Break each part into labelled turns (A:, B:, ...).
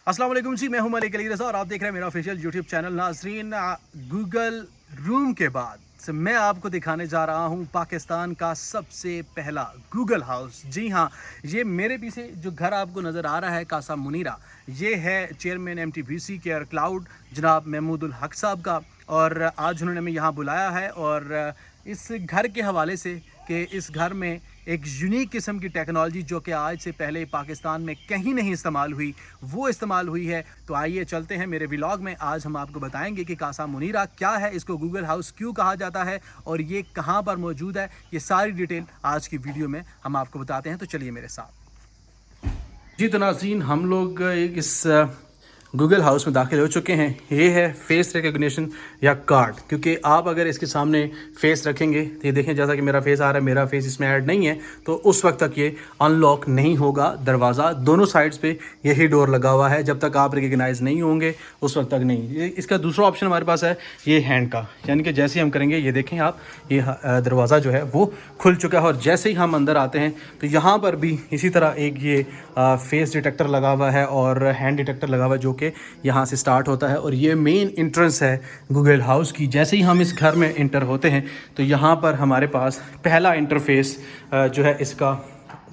A: अस्सलाम वालेकुम जी, मैं हूं मलिक अली रज़ा और आप देख रहे हैं मेरा ऑफिशियल यूट्यूब चैनल। नाज़रीन, गूगल रूम के बाद से मैं आपको दिखाने जा रहा हूं पाकिस्तान का सबसे पहला गूगल हाउस। जी हां, ये मेरे पीछे जो घर आपको नज़र आ रहा है कासा मुनीरा, ये है चेयरमैन MTVC केयर क्लाउड जनाब महमूदुल हक साहब का। और आज उन्होंने हमें यहाँ बुलाया है और इस घर के हवाले से कि इस घर में एक यूनिक किस्म की टेक्नोलॉजी जो कि आज से पहले पाकिस्तान में कहीं नहीं इस्तेमाल हुई, वो इस्तेमाल हुई है। तो आइए चलते हैं मेरे व्लॉग में। आज हम आपको बताएंगे कि कासा मुनीरा क्या है, इसको गूगल हाउस क्यों कहा जाता है और ये कहाँ पर मौजूद है। ये सारी डिटेल आज की वीडियो में हम आपको बताते हैं, तो चलिए मेरे साथ। जी तो नाज़रीन, हम लोग इस गूगल हाउस में दाखिल हो चुके हैं। ये है फेस रिकग्निशन या कार्ड, क्योंकि आप अगर इसके सामने फेस रखेंगे तो ये देखें जैसा कि मेरा फेस आ रहा है, मेरा फेस इसमें ऐड नहीं है, तो उस वक्त तक ये अनलॉक नहीं होगा दरवाज़ा। दोनों साइड्स पे यही डोर लगा हुआ है, जब तक आप रिकग्नाइज नहीं होंगे उस वक्त तक नहीं। इसका दूसरा ऑप्शन हमारे पास है ये हैंड का, यानी कि जैसे ही हम करेंगे ये देखें आप, ये दरवाज़ा जो है वो खुल चुका है। और जैसे ही हम अंदर आते हैं तो यहाँ पर भी इसी तरह एक ये फेस डिटेक्टर लगा हुआ है और हैंड डिटेक्टर लगा हुआ है, जो कि यहाँ से स्टार्ट होता है। और ये मेन इंट्रेंस है गूगल हाउस की। जैसे ही हम इस घर में इंटर होते हैं तो यहाँ पर हमारे पास पहला इंटरफेस जो है इसका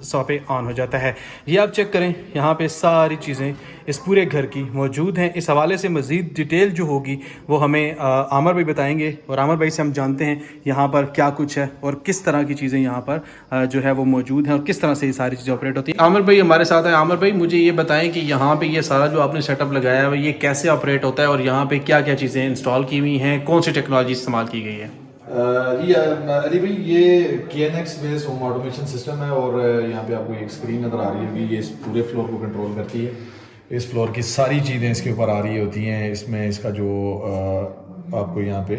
A: पे ऑन हो जाता है। ये आप चेक करें, यहाँ पे सारी चीज़ें इस पूरे घर की मौजूद हैं। इस हवाले से मज़ीद डिटेल जो होगी वो हमें आमर भाई बताएंगे, और आमर भाई से हम जानते हैं यहाँ पर क्या कुछ है और किस तरह की चीज़ें यहाँ पर जो है वो मौजूद हैं और किस तरह से ये सारी चीज़ें ऑपरेट होती हैं। आमर भाई हमारे साथ हैं। आमर भाई, मुझे ये बताएं कि यहाँ पर ये सारा जो आपने सेटअप लगाया है ये कैसे ऑपरेट होता है और यहाँ पर क्या क्या चीज़ें इंस्टॉल की हुई हैं, कौन सी टेक्नोलॉजी इस्तेमाल की गई है?
B: जी अली भाई, ये KNX based home automation system है और यहाँ पे आपको एक स्क्रीन नज़र आ रही होगी। ये इस पूरे फ्लोर को कंट्रोल करती है। इस फ्लोर की सारी चीज़ें इसके ऊपर आ रही होती हैं। इसमें इसका जो आपको यहाँ पे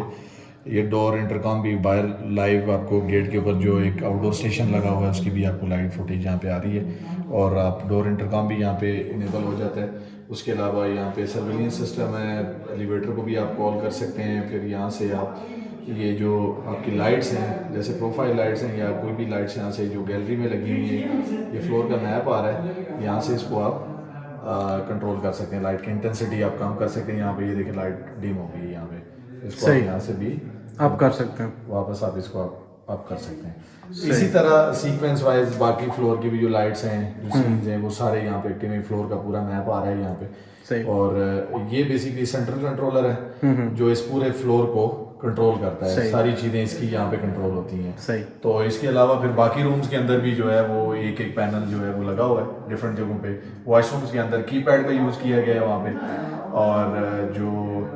B: ये डोर इंटरकॉम भी बाहर लाइव आपको गेट के ऊपर जो एक आउटडोर स्टेशन लगा हुआ है उसकी भी आपको लाइव फुटेज यहाँ पे आ रही है और आप डोर इंटरकॉम भी यहाँ पे इनेबल हो जाता है। उसके अलावा यहाँ पे सर्विलेंस सिस्टम है, एलिवेटर को भी आप कॉल कर सकते हैं। फिर यहाँ से आप ये जो आपकी लाइट्स हैं, जैसे प्रोफाइल लाइट्स हैं या कोई भी लाइट्स यहाँ से जो गैलरी में लगी हुई है, ये फ्लोर का मैप आ रहा है, यहाँ से इसको आप कंट्रोल कर सकते हैं। लाइट की इंटेंसिटी आप कम कर सकते हैं। यहाँ पे ये देखिए लाइट डिम हो गई है यहाँ पे, इसको आप यहाँ से भी
A: आप कर सकते हैं,
B: वापस आप इसको आप कर सकते हैं। इसी तरह सीक्वेंस वाइज बाकी फ्लोर की भी जो लाइट्स हैं, जो सीन्स हैं, वो सारे यहाँ पे एक्टिव हैं। फ्लोर का पूरा मैप आ रहा है यहाँ पे। और ये बेसिकली सेंट्रल कंट्रोलर है जो इस पूरे फ्लोर को कंट्रोल करता है। सारी चीजें इसकी यहाँ पे कंट्रोल होती हैं।
A: सही।
B: तो इसके अलावा फिर बाकी रूम्स के अंदर भी जो है वो एक एक पैनल जो है वो लगा हुआ है डिफरेंट जगहों पे। वॉशरूम्स के अंदर कीपैड का यूज किया गया है वहाँ पे। और जो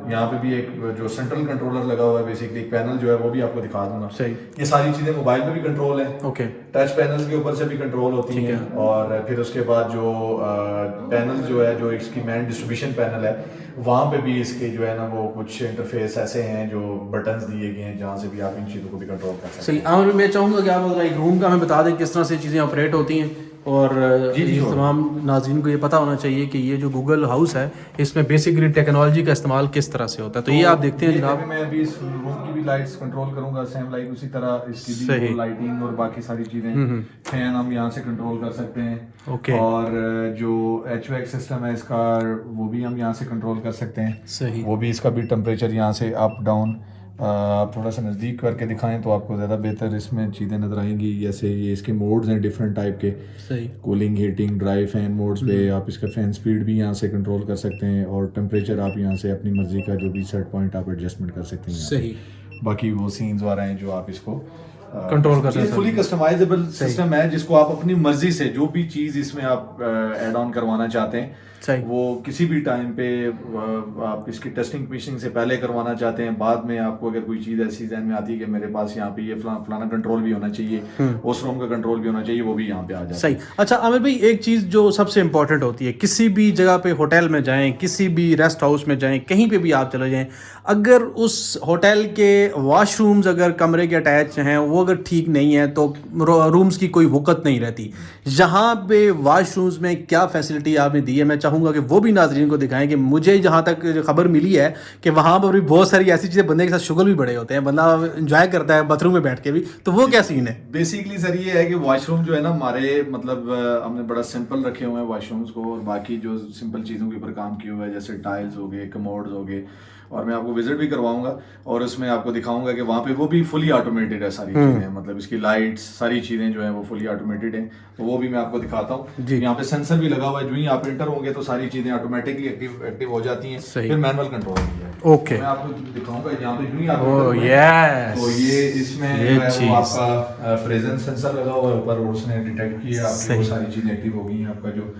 B: यहाँ पे भी एक जो सेंट्रल कंट्रोलर लगा हुआ है, बेसिकली एक पैनल जो है वो भी आपको दिखा दूंगा।
A: सही।
B: ये सारी चीजें मोबाइल पे भी कंट्रोल है।
A: ओके।
B: टच पैनल के ऊपर से भी कंट्रोल होती हैं। और फिर उसके बाद जो पैनल जो है, जो इसकी मैन डिस्ट्रीब्यूशन पैनल है, वहाँ पे भी इसके जो है ना वो कुछ इंटरफेस ऐसे हैं जो बटन्स दिए गए हैं जहाँ से भी आप इन चीज़ों को भी कंट्रोल कर सकते हैं।
A: सही। मैं चाहूँगा कि आप एक रूम का हमें बता दें किस तरह से चीज़ें ऑपरेट होती हैं, और तमाम नाज़रीन को ये पता होना चाहिए कि ये जो गूगल हाउस है इसमें बेसिकली टेक्नोलॉजी का इस्तेमाल किस तरह से होता है। तो ये आप देखते हैं जनाब,
B: मैं अभी इस रूम की भी लाइट्स कंट्रोल करूंगा सेम लाइक उसी तरह इसकी भी लाइटिंग और बाकी सारी चीजें। फैन हम यहाँ से कंट्रोल कर सकते हैं।
A: ओके।
B: और जो HVAC सिस्टम है इसका, वो भी हम यहाँ से कंट्रोल कर सकते हैं।
A: सही।
B: वो भी इसका भी टेम्परेचर यहाँ से अप डाउन आप थोड़ा सा नज़दीक करके दिखाएं तो आपको ज़्यादा बेहतर इसमें चीज़ें नज़र आएंगी। जैसे ये इसके मोड्स हैं डिफरेंट टाइप के।
A: सही।
B: Cooling, heating, dry, fan modes पे आप इसका फैन स्पीड भी यहाँ से कंट्रोल कर सकते हैं और टेम्परेचर आप यहाँ से अपनी मर्जी का जो भी सेट पॉइंट आप एडजस्टमेंट कर सकते हैं।
A: सही।
B: बाकी वो सीन्स वगैरह हैं जो आप इसको
A: कंट्रोल कर सकते हैं।
B: फुली कस्टमाइजेबल सिस्टम है जिसको आप अपनी मर्जी से जो भी चीज़ इसमें आप ऐड ऑन करवाना चाहते हैं वो किसी भी टाइम पे आप इसकी टेस्टिंग फिशिंग से पहले करवाना चाहते हैं। बाद में आपको अगर कोई चीज़ ऐसी ध्यान में आती है कि मेरे पास यहाँ पे ये फलाना कंट्रोल भी होना चाहिए, उस रूम का कंट्रोल भी होना चाहिए, वो भी यहाँ पे आ जाए।
A: सही। अच्छा आमिर भाई, एक चीज़ जो सबसे इंपॉर्टेंट होती है, किसी भी जगह पे होटल में जाएं, किसी भी रेस्ट हाउस में जाएं, कहीं पे भी आप चले जाएं, अगर उस होटल के वॉशरूम्स अगर कमरे के अटैच हैं वो वो अगर ठीक नहीं है तो रूम्स की कोई वक़्त नहीं रहती। यहाँ पे वाशरूम्स में क्या फैसिलिटी आपने दी है, मैं चाहूँगा कि वो भी नाज़रीन को दिखाएं कि मुझे जहाँ तक खबर मिली है कि वहाँ पर भी बहुत सारी ऐसी चीज़ें बंदे के साथ शुगल भी बड़े होते हैं, बंदा इंजॉय करता है बाथरूम में बैठ के भी, तो वो क्या सीन है?
B: बेसिकली सर ये है कि वॉशरूम जो है ना हमारे मतलब हमने बड़ा सिंपल रखे हुए हैं वॉशरूम्स को, और बाकी जो सिंपल चीज़ों के ऊपर काम किया हुआ है जैसे टाइल्स हो गए, कमोड्स हो गए, और मैं आपको विजिट भी करवाऊंगा और उसमें आपको दिखाऊंगा कि वहाँ पे वो भी फुली ऑटोमेटेड है सारी चीज़ें, मतलब इसकी लाइट्स सारी चीज़ें जो है वो फुली ऑटोमेटेड हैं, तो वो भी मैं आपको दिखाता हूँ। यहाँ पे सेंसर भी लगा हुआ है, जो ही आप एंटर होंगे तो सारी चीज़ें ऑटोमेटिकली एक्टिव हो जाती हैं, फिर मैनुअल कंट्रोल होती है।
A: ओके,
B: मैं आपको दिखाऊंगा यहाँ पे जो ही आप
A: यस,
B: तो ये इसमें जो है वो आपका प्रेजेंस सेंसर लगा हुआ है ऊपर, और उसने डिटेक्ट किया आपकी वो सारी चीज़ें एक्टिव हो गई हैं। आपका जो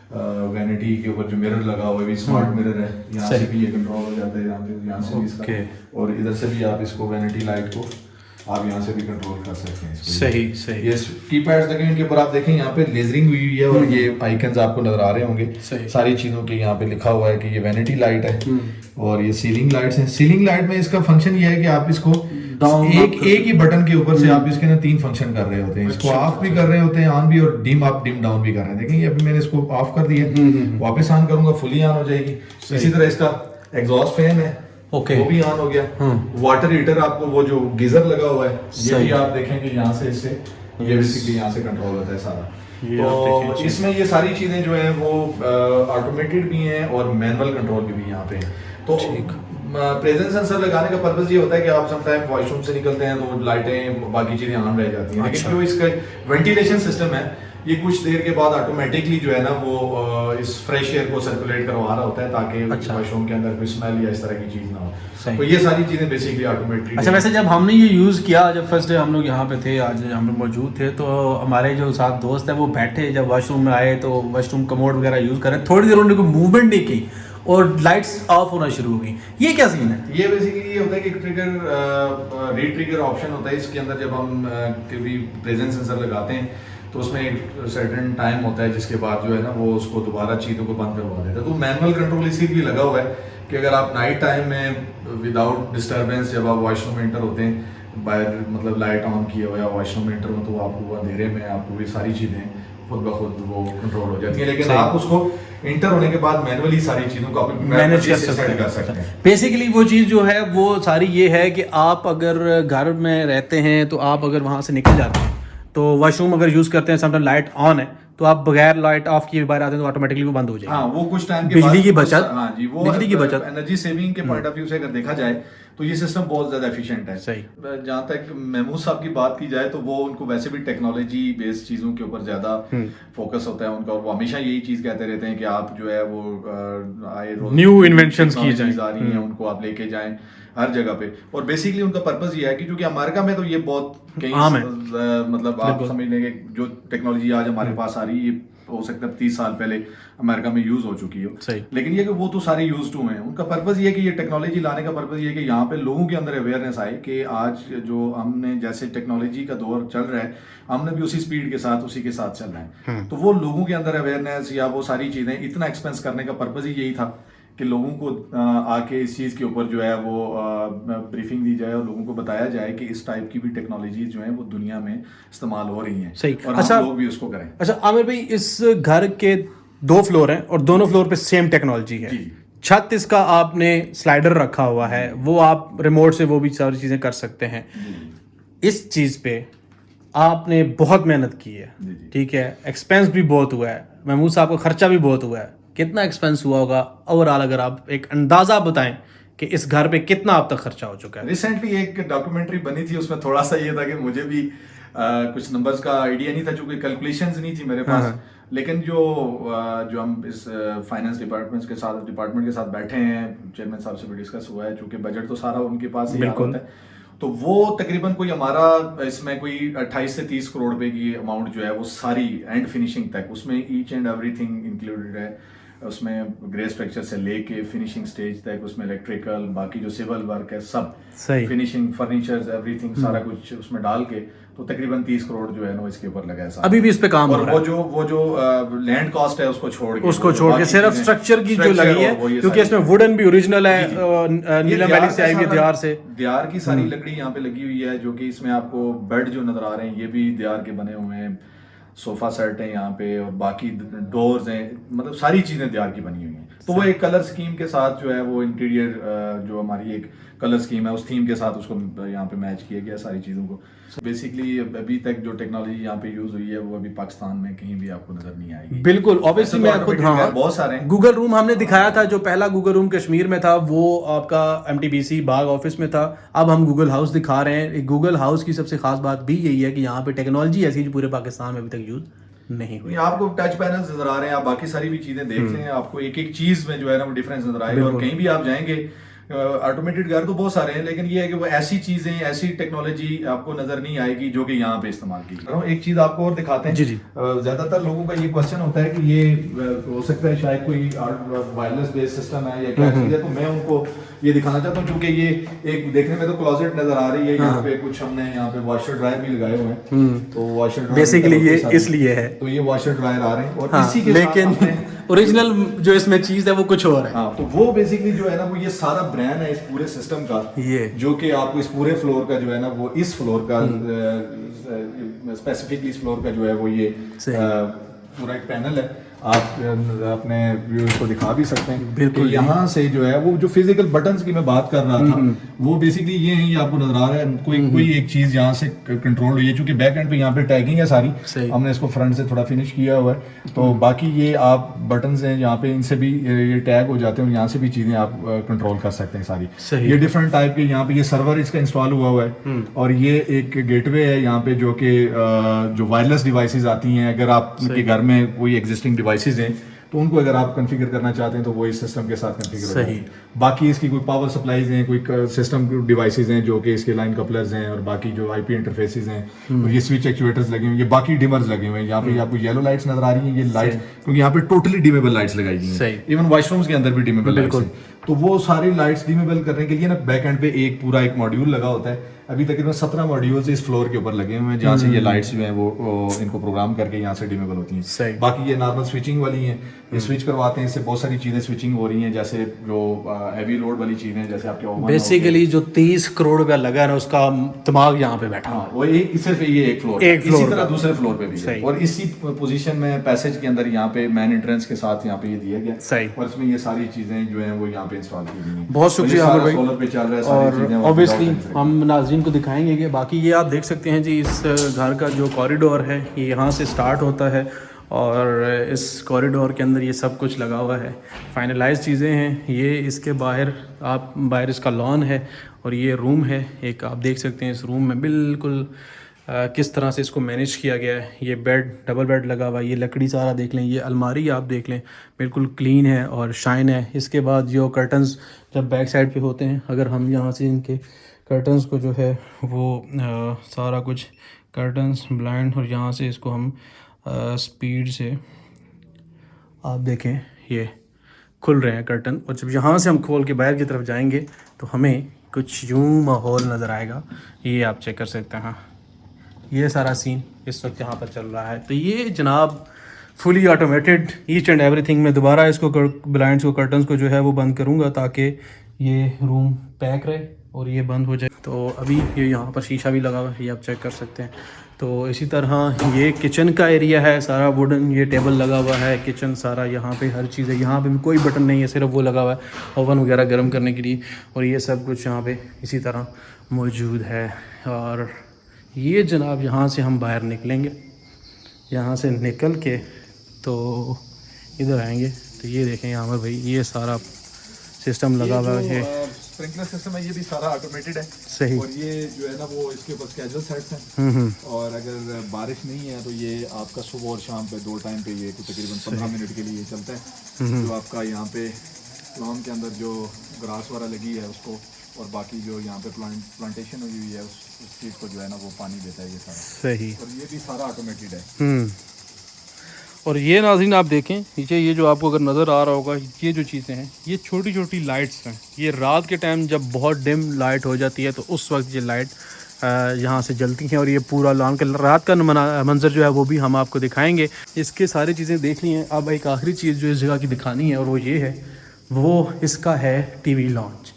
B: वैनिटी के ऊपर जो मिरर लगा हुआ है भी स्मार्ट मिरर है, यहाँ से भी ये कंट्रोल हो जाता है, यहाँ से भी इसका, और इधर से भी आप इसको वैनिटी लाइट को आप यहाँ से भी कंट्रोल कर सकते हैं इसको।
A: सही।
B: ये कीपैड्स लगे, इनके ऊपर आप देखें यहाँ पे लेजरिंग हुई हुई है, और ये आइकन्स आपको नजर आ रहे होंगे सारी चीज़ों के। यहाँ पे लिखा हुआ है कि ये वैनिटी लाइट है, और ये सीलिंग लाइट्स हैं। सीलिंग लाइट में इसका फंक्शन ये है कि आप इसको एक ही बटन के ऊपर से आप इसके ना 3 फंक्शन कर रहे होते हैं, इसको ऑफ भी कर रहे होते हैं, ऑन भी, और डिम अप डिम डाउन भी कर रहे हैं। देखें अभी मैंने इसको ऑफ कर दिया, वापस ऑन करूंगा फुली ऑन हो जाएगी। इसी तरह इसका एग्जॉस्ट फैन है, वो भी ऑन हो गया। वाटर हीटर आपको वो जो गीजर लगा हुआ है ये भी आप देखेंगे यहाँ से, इससे ये बेसिकली यहाँ से कंट्रोल होता है सारा। तो इसमें ये सारी चीजें जो है वो ऑटोमेटेड भी हैं और मैनुअल कंट्रोल भी यहाँ पे है। तो प्रेजेंस सेंसर लगाने का पर्पस ये होता है कि आप समटाइम वॉशरूम से निकलते हैं तो लाइटें बाकी चीजें ऑन रह जाती हैं, लेकिन जो इसका वेंटिलेशन सिस्टम है ये कुछ देर के बाद ऑटोमेटिकली जो है ना वो इस फ्रेश एयर को सर्कुलेट करवा रहा होता है, ताकि वॉशरूम के अंदर कोई स्मेल या इस तरह की चीज ना हो। तो ये सारी चीजें बेसिकली ऑटोमेटिक।
A: अच्छा, वैसे जब हमने ये यूज़ किया, जब फर्स्ट डे हम लोग यहाँ पे थे, आज हम लोग मौजूद थे, तो हमारे जो साथ दोस्त हैं वो बैठे, जब वॉशरूम में आए तो वॉशरूम कमोड वगैरह यूज़ करें, थोड़ी देर उन्होंने कोई मूवमेंट नहीं की और लाइट्स ऑफ होना शुरू हो गई। ये क्या सीन है?
B: ये बेसिकली ये होता है कि ट्रिगर रीट्रिगर ऑप्शन होता है इसके अंदर। जब हम कभी प्रेजेंस सेंसर लगाते हैं तो उसमें एक सर्टेन टाइम होता है जिसके बाद जो है ना वो उसको दोबारा चीज़ों को बंद करवा देता है। तो मैनुअल कंट्रोल इसीलिए लगा हुआ है कि अगर आप नाइट टाइम में विदाउट डिस्टर्बेंस जब आप वॉशरूम में एंटर होते हैं, बाहर मतलब लाइट ऑन किए हुआ या वॉशरूम में एंटर हो, तो आपको अंधेरे में आपको ये सारी चीज़ें खुद ब खुद वो कंट्रोल हो जाती है। लेकिन आप उसको इंटर होने के बाद मैनुअली सारी चीज़ों को आप
A: मैनेज कर सकते हैं। बेसिकली वो चीज़ जो है वो सारी ये है कि आप अगर घर में रहते हैं तो आप अगर वहाँ से निकल जाते हैं तो वॉशरूम अगर यूज़ करते हैं, समटाइम लाइट ऑन है तो आप बगैर लाइट ऑफ किए बाहर आते हैं तो ऑटोमेटिकली वो बंद हो जाएगी।
B: हाँ, वो कुछ टाइम के
A: बिजली की बचत,
B: हाँ जी, वो
A: बिजली की बचत,
B: एनर्जी सेविंग के पॉइंट ऑफ व्यू से अगर देखा जाए तो ये सिस्टम बहुत ज्यादा एफिशिएंट है।
A: सही।
B: जहाँ तक महमूद साहब की बात की जाए तो वो उनको वैसे भी टेक्नोलॉजी बेस्ड चीजों के ऊपर ज्यादा फोकस होता है उनका, और वो हमेशा यही चीज कहते रहते हैं कि आप जो है वो आए रोज
A: न्यू इन्वेंशंस की जाए,
B: आ रही हैं उनको आप लेके जाएं हर जगह पे। और बेसिकली उनका पर्पस ये है कि क्योंकि अमेरिका में तो ये बहुत कहीं मतलब आप समझ लेंगे जो टेक्नोलॉजी आज हमारे पास आ रही है हो सकता है 30 साल पहले अमेरिका में यूज हो चुकी हो, लेकिन ये कि वो तो सारे यूज टू हैं। उनका पर्पस ये कि ये टेक्नोलॉजी लाने का पर्पस ये कि यहाँ पे लोगों के अंदर अवेयरनेस आए कि आज जो हमने जैसे टेक्नोलॉजी का दौर चल रहा है हमने भी उसी स्पीड के साथ उसी के साथ चलना है। तो वो लोगों के अंदर अवेयरनेस या वो सारी चीजें इतना एक्सपेंस करने का पर्पस ही यही था कि लोगों को आके इस चीज़ के ऊपर जो है वो ब्रीफिंग दी जाए और लोगों को बताया जाए कि इस टाइप की भी टेक्नोलॉजी जो है वो दुनिया में इस्तेमाल हो रही हैं।
A: सही।
B: और
A: अच्छा,
B: हम लोग भी उसको करें।
A: अच्छा आमिर भाई, इस घर के 2 फ्लोर हैं और दोनों फ्लोर पे सेम टेक्नोलॉजी है। छत इसका आपने स्लाइडर रखा हुआ है, वो आप रिमोट से वो भी सारी चीज़ें कर सकते हैं। इस चीज़ पे आपने बहुत मेहनत की है, ठीक है, एक्सपेंस भी बहुत हुआ है, महमूद साहब का खर्चा भी बहुत हुआ है। कितना एक्सपेंस हुआ होगा ओवरऑल, अगर आप एक अंदाजा बताएं कि इस घर पे कितना अब तक खर्चा हो चुका है?
B: रिसेंटली एक डॉक्यूमेंट्री बनी थी, उसमें थोड़ा सा ये था कि मुझे भी कुछ नंबर्स का आइडिया नहीं था चूंकि कैलकुलेशंस नहीं थी मेरे पास। लेकिन जो हम इस फाइनेंस डिपार्टमेंट के साथ बैठे हैं, चेयरमैन साहब से भी डिस्कस हुआ है, चूंकि बजट तो सारा उनके पास ही होता है, तो वो तकरीबन कोई हमारा इसमें कोई 28 से 30 करोड़ रुपए की अमाउंट जो है वो सारी एंड फिनिशिंग तक, उसमें ईच एंड एवरीथिंग इंक्लूडेड है। उसमें ग्रे स्ट्रक्चर से लेके फिनिशिंग स्टेज तक, उसमें इलेक्ट्रिकल बाकी जो सिविल वर्क है सब, फिनिशिंग फर्नीचर एवरीथिंग सारा कुछ उसमें डाल के तो तकरीबन 30 करोड़ जो है ना इसके ऊपर लगा है सारा।
A: अभी भी इस पे काम हो
B: और
A: रहा है।
B: वो जो लैंड कॉस्ट है उसको छोड़ के
A: सिर्फ स्ट्रक्चर की जो लगी है, क्योंकि इसमें वुडन भी ओरिजिनल है, नीलम वैली से आई हुई दियार से।
B: दियार की सारी लकड़ी यहाँ पे लगी हुई है, जो कि इसमें आपको बेड जो नजर आ रहे हैं ये भी दियार के बने हुए हैं, सोफा सेट है यहाँ पे और बाकी डोर्स हैं, मतलब सारी चीजें दियार की बनी हुई हैं। तो वो एक कलर स्कीम के साथ जो है वो इंटीरियर जो हमारी एक कलर स्कीम है उस थीम के साथ उसको यहाँ पे मैच किया गया सारी चीज़ों को। बेसिकली अभी तक जो टेक्नोलॉजी यहाँ पे यूज हुई है वो अभी पाकिस्तान में कहीं भी आपको नजर नहीं आएगी।
A: बिल्कुल, ऑब्वियसली मैं खुद, हाँ,
B: बहुत सारे
A: गूगल रूम हमने दिखाया था, जो पहला गूगल रूम कश्मीर में था वो आपका MTBC बाग ऑफिस में था। अब हम गूगल हाउस दिखा रहे हैं। गूगल हाउस की सबसे खास बात भी यही है कि यहाँ पे टेक्नोलॉजी ऐसी जो पूरे पाकिस्तान में अभी तक यूज नहीं हुई।
B: आपको टच पैनल्स नजर आ रहे हैं, आप बाकी सारी भी चीजें देख रहे हैं, आपको एक एक चीज में जो है ना वो डिफरेंस नजर आएगा। और कहीं भी आप जाएंगे ऑटोमेटेड घर तो बहुत सारे हैं, लेकिन ये है कि वो ऐसी चीजें, ऐसी टेक्नोलॉजी आपको नजर नहीं आएगी जो कि यहाँ पे इस्तेमाल की जाए। एक चीज आपको और दिखाते हैं।
A: जी जी।
B: ज्यादातर लोगों का ये क्वेश्चन होता है कि ये हो सकता है शायद कोई वायरलेस बेस्ड सिस्टम है या क्या चीज है, तो मैं उनको ये दिखाना चाहता हूँ, क्योंकि ये एक देखने में तो क्लोजेट नजर आ रही है, यहाँ पे कुछ हमने यहाँ पे वॉशर ड्रायर भी लगाए हुए हैं, तो वॉशर
A: बेसिकली ये इसलिए है,
B: तो ये वॉशर ड्रायर आ रहे हैं और
A: हाँ,
B: इसी के
A: लेकिन ओरिजिनल जो इसमें चीज है वो कुछ और है।
B: हाँ, तो वो बेसिकली जो है ना वो ये सारा ब्रांड है इस पूरे सिस्टम का, ये जो कि आपको इस पूरे फ्लोर का जो है ना वो इस फ्लोर का स्पेसिफिकली इस फ्लोर का जो है वो ये पूरा एक पैनल है। आप अपने व्यूअर्स को दिखा भी सकते हैं। बिल्कुल, यहाँ से जो है वो जो फिजिकल बटन्स की मैं बात कर रहा था वो बेसिकली ये है, ये आपको नजर आ रहा है, कोई एक चीज यहाँ से कंट्रोल हुई है, क्योंकि बैक एंड पे यहाँ पे टैगिंग है सारी, हमने इसको फ्रंट से थोड़ा फिनिश किया हुआ है, तो बाकी ये आप बटन्स हैं यहाँ पे, इनसे भी ये टैग हो जाते हैं और यहाँ से भी चीजें आप कंट्रोल कर सकते हैं सारी। ये डिफरेंट टाइप के यहाँ पे ये सर्वर इसका इंस्टॉल हुआ है और ये एक गेटवे है यहाँ पे जो कि जो वायरलेस डिवाइसेस आती हैं, अगर आपके घर में कोई एग्जिस्टिंग डिवाइसेस हैं तो उनको अगर आप कॉन्फ़िगर करना चाहते हैं तो वो इस सिस्टम के साथ कॉन्फ़िगर हो जाएगी। बाकी इसकी कोई पावर सप्लाईज हैं, कोई सिस्टम डिवाइसेस हैं जो कि इसके लाइन कपलर्स हैं और बाकी जो आईपी इंटरफेसेस हैं और ये स्विच एक्चुएटर्स लगे हुए हैं, ये बाकी डिमर्स लगे हुए हैं। यहाँ पे आपको येलो लाइट्स नजर आ रही हैं, ये लाइट्स क्योंकि यहाँ पे टोटली डिमेबल लाइट्स लगाई गई हैं, इवन वॉशरूम्स के अंदर भी डिमेबल लाइट्स हैं, तो वो सारी लाइट्स डिमेबल करने के लिए ना बैक एंड पे एक पूरा एक मॉड्यूल लगा होता है। अभी तकरीबन 17 मॉड्यूल्स इस फ्लोर के ऊपर लगे हुए हैं जहाँ से ये लाइट्स जो हैं वो इनको प्रोग्राम करके यहाँ से डिमेबल होती हैं। बाकी ये नॉर्मल स्विचिंग वाली हैं, ये स्विच करवाते हैं, इससे बहुत सारी चीजें स्विचिंग हो रही हैं, जैसे जो हैवी लोड वाली चीजें जैसे आपके ओवन, बेसिकली
A: जो 30 करोड़ रुपया लगा है ना उसका दिमाग यहाँ पे बैठा।
B: हाँ, वो सिर्फ ये एक फ्लोर, इसी तरह दूसरे फ्लोर पे भी है और इसी पोजीशन में पैसेज के अंदर यहाँ पे मेन एंट्रेंस के साथ यहाँ पे ये दिया गया और इसमें ये सारी चीजें जो है वो यहाँ पे इंस्टॉल की गई हैं। बहुत शुक्रिया भाई, सोलर पे चल रहा है सारी चीजें।
A: ऑब्वियसली हम नाज़रीन को दिखाएंगे कि बाकी ये आप देख सकते हैं जी, इस घर का जो कॉरिडोर है ये यहाँ से स्टार्ट होता है और इस कॉरिडोर के अंदर ये सब कुछ लगा हुआ है, फाइनलाइज चीज़ें हैं। ये इसके बाहर इसका लॉन है और ये रूम है एक, आप देख सकते हैं इस रूम में बिल्कुल किस तरह से इसको मैनेज किया गया है। ये बेड, डबल बेड लगा हुआ है, ये लकड़ी सारा देख लें, ये अलमारी आप देख लें बिल्कुल क्लीन है और शाइन है। इसके बाद जो कर्टन्स जब बैक साइड पे होते हैं, अगर हम यहाँ से इनके कर्टन्स को जो है वो सारा कुछ कर्टन्स ब्लाइंड और यहाँ से इसको हम स्पीड से आप देखें ये खुल रहे हैं कर्टन, और जब यहाँ से हम खोल के बाहर की तरफ जाएंगे तो हमें कुछ यूँ माहौल नज़र आएगा। ये आप चेक कर सकते हैं, हाँ ये सारा सीन इस वक्त यहाँ पर चल रहा है। तो ये जनाब fully automated each and everything. मैं दोबारा इसको ब्लाइंड्स को, कर्टन्स को जो है वो बंद करूँगा ताकि ये रूम पैक रहे और ये बंद हो जाए। तो अभी ये यहाँ पर शीशा भी लगा हुआ है, ये आप चेक कर सकते हैं। तो इसी तरह ये किचन का एरिया है सारा, वुडन ये टेबल लगा हुआ है, किचन सारा, यहाँ पे हर चीज़ है, यहाँ पे भी कोई बटन नहीं है, सिर्फ वो लगा हुआ है ओवन वगैरह गर्म करने के लिए, और ये सब कुछ यहाँ पे इसी तरह मौजूद है। और ये जनाब यहाँ से हम बाहर निकलेंगे, यहाँ से निकल के तो इधर आएंगे तो ये देखें यहाँ पर भाई ये सारा सिस्टम लगा हुआ है,
B: स्प्रिंकलर सिस्टम है, ये भी सारा ऑटोमेटेड है।
A: सही।
B: और ये जो है ना वो इसके ऊपर स्केड्यूल सेट्स हैं और अगर बारिश नहीं है तो ये आपका सुबह और शाम पे 2 टाइम पे ये तकरीबन 15 मिनट के लिए चलता है। जो आपका यहाँ पे लॉन के अंदर जो ग्रास वगैरह लगी है उसको और बाकी जो यहाँ पे प्लांटेशन हुई है उस चीज़ को जो है ना वो पानी देता है ये सारा।
A: सही।
B: और ये भी सारा ऑटोमेटेड है।
A: और ये नाज़रीन आप देखें नीचे, ये जो आपको अगर नज़र आ रहा होगा, ये जो चीज़ें हैं ये छोटी छोटी लाइट्स हैं। ये रात के टाइम जब बहुत डिम लाइट हो जाती है तो उस वक्त ये लाइट यहाँ से जलती हैं और ये पूरा लॉन का रात का मंजर जो है वो भी हम आपको दिखाएंगे। इसके सारी चीज़ें देख ली हैं। अब एक आखिरी चीज़ जो इस जगह की दिखानी है और वो ये है, वो इसका है टीवी लॉन्च।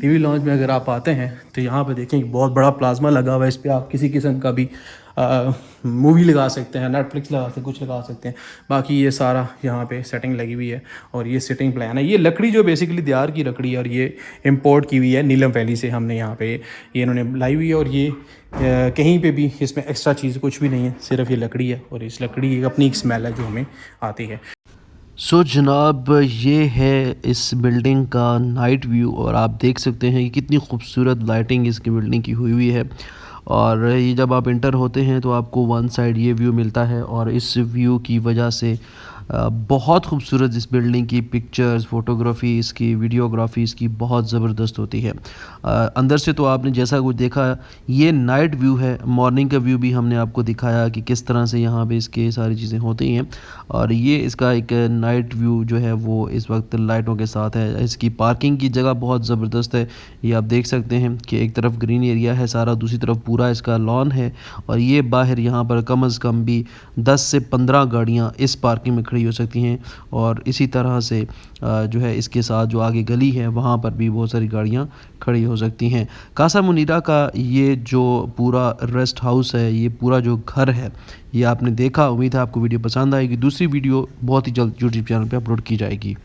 A: टीवी लॉन्च में अगर आप आते हैं तो यहाँ पे देखें बहुत बड़ा प्लाज्मा लगा हुआ है। इस पर आप किसी किस्म का भी मूवी लगा सकते हैं, नेटफ्लिक्स लगा सकते हैं, कुछ लगा सकते हैं। बाकी ये सारा यहाँ पे सेटिंग लगी हुई है और ये सिटिंग प्लान है। ये लकड़ी जो बेसिकली दियार की लकड़ी है और ये इंपोर्ट की हुई है नीलम वैली से। हमने यहाँ पे ये इन्होंने लाई हुई है और ये कहीं पे भी इसमें एक्स्ट्रा चीज़ कुछ भी नहीं है, सिर्फ ये लकड़ी है और इस लकड़ी की अपनी एक स्मेल है जो हमें आती है।
C: सो जनाब, ये है इस बिल्डिंग का नाइट व्यू और आप देख सकते हैं कि कितनी खूबसूरत लाइटिंग इसकी बिल्डिंग की हुई है। और ये जब आप इंटर होते हैं तो आपको वन साइड ये व्यू मिलता है और इस व्यू की वजह से बहुत खूबसूरत इस बिल्डिंग की पिक्चर्स, फ़ोटोग्राफी, इसकी वीडियोग्राफी इसकी बहुत ज़बरदस्त होती है। अंदर से तो आपने जैसा कुछ देखा, ये नाइट व्यू है। मॉर्निंग का व्यू भी हमने आपको दिखाया कि किस तरह से यहाँ पे इसके सारी चीज़ें होती हैं। और ये इसका एक नाइट व्यू जो है वो इस वक्त लाइटों के साथ है। इसकी पार्किंग की जगह बहुत ज़बरदस्त है। ये आप देख सकते हैं कि एक तरफ ग्रीन एरिया है सारा, दूसरी तरफ पूरा इसका लॉन है। और ये बाहर यहाँ पर कम अज़ कम भी 10 से 15 गाड़ियाँ इस पार्किंग में खड़ी हो सकती हैं। और इसी तरह से जो है इसके साथ जो आगे गली है वहाँ पर भी बहुत सारी गाड़ियाँ खड़ी हो सकती हैं। कासा मुनीरा का ये जो पूरा रेस्ट हाउस है, ये पूरा जो घर है, ये आपने देखा। उम्मीद है आपको वीडियो पसंद आएगी। दूसरी वीडियो बहुत ही जल्द यूट्यूब चैनल पे अपलोड की जाएगी।